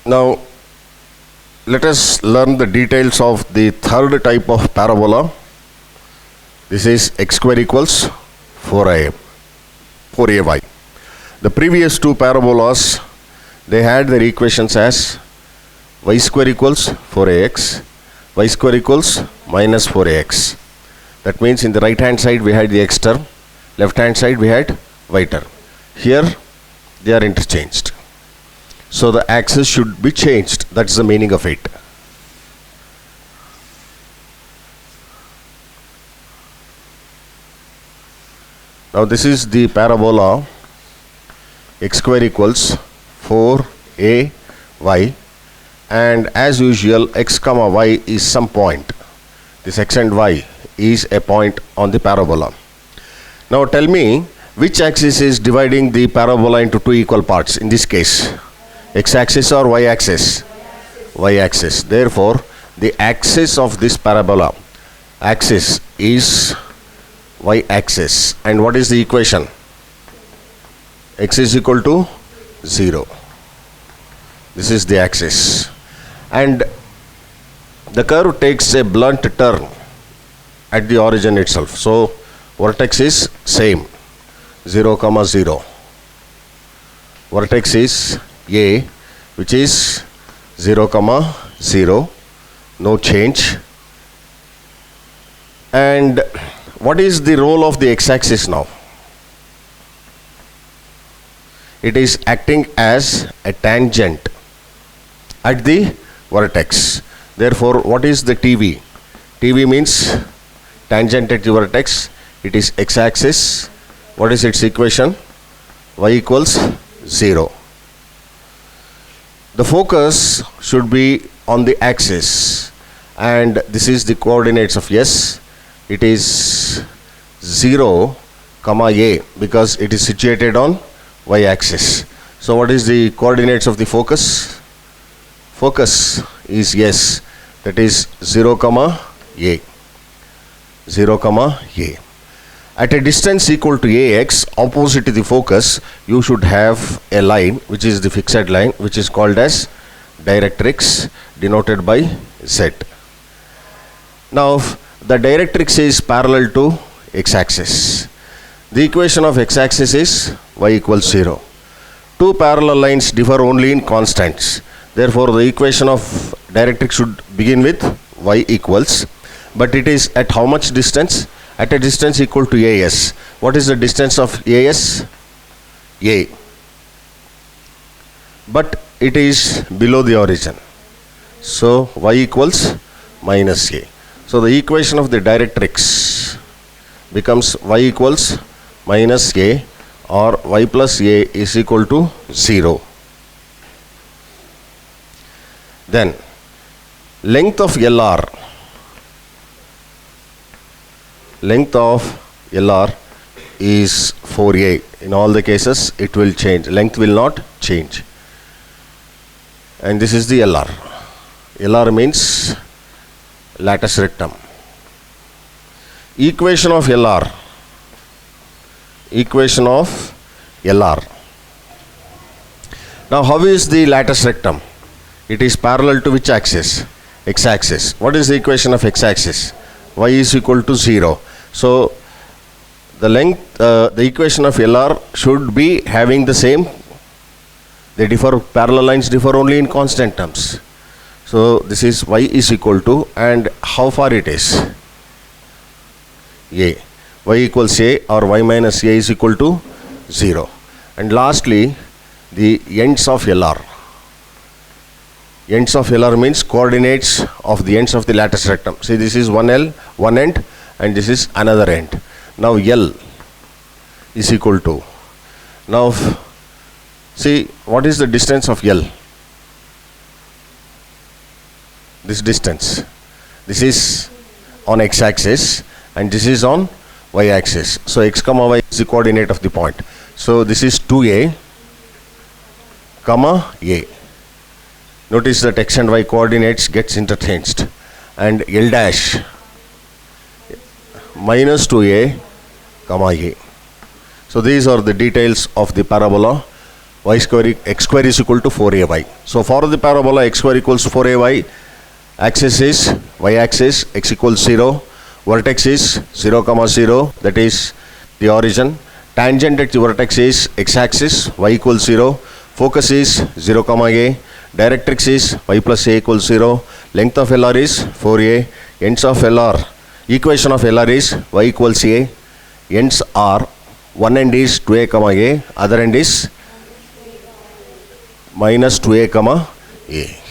Now, let us learn the details of the third type of parabola. This is x square equals 4ay. The previous two parabolas, they had their equations as y square equals 4ax, y square equals minus 4ax. That means in the right hand side we had the x term, left hand side we had y term. Here they are interchanged. So the axis should be changed. That's the meaning of it. Now this is the parabola x square equals 4ay, and as usual x comma y is some point. This x and y is a point on the parabola. Now tell me which axis is dividing the parabola into two equal parts in this case, x-axis or y-axis? Y-axis. Therefore the axis of this parabola axis is y-axis. And what is the equation? X is equal to 0. This is the axis, and the curve takes a blunt turn at the origin itself. So vertex is same, 0, 0. Vertex is A, which is 0, 0, no change. And what is the role of the x-axis now? It is acting as a tangent at the vertex. Therefore, what is the TV? TV means tangent at the vertex. It is x-axis. What is its equation? Y equals 0. The focus should be on the axis, and this is the coordinates of S. It is 0, a, because it is situated on y-axis. So what is the coordinates of the focus? Focus is S, that is 0, a. 0, a. At a distance equal to ax, opposite to the focus, you should have a line, which is the fixed line, which is called as directrix, denoted by Z. Now the directrix is parallel to x-axis. The equation of x-axis is y equals 0. Two parallel lines differ only in constants. Therefore the equation of directrix should begin with y equals, but it is at how much distance? At a distance equal to as. What is the distance of as? A. But it is below the origin. So y equals minus a. So the equation of the directrix becomes y equals minus a, or y plus a is equal to 0. Then length of LR is 4a. In all the cases it will change. Length will not change. And this is the LR. LR means latus rectum. Equation of LR. Now how is the latus rectum? It is parallel to which axis? X-axis. What is the equation of x-axis? Y is equal to 0. So the length, the equation of LR should be having the same. They differ, parallel lines differ only in constant terms. So this is y is equal to, and how far it is? A. Y equals a, or y minus a is equal to 0. And lastly, the ends of LR. Ends of LR means coordinates of the ends of the latus rectum. See, this is one end, and this is another end. Now L is equal to, now see, what is the distance of L? This distance. This is on x-axis and this is on y-axis. So x comma y is the coordinate of the point. So this is 2a comma a. Notice that x and y coordinates gets interchanged, and L dash minus 2a comma a. So these are the details of the parabola x square is equal to 4ay. So for the parabola x square equals 4ay, axis is y-axis, x equals 0, vertex is 0, 0, that is the origin. Tangent at the vertex is x-axis, y equals 0, focus is 0, a, directrix is y plus a equals 0, length of LR is 4a, ends of LR, equation of LR is y equals a, ends are, one end is 2a, a, other end is minus 2a, a.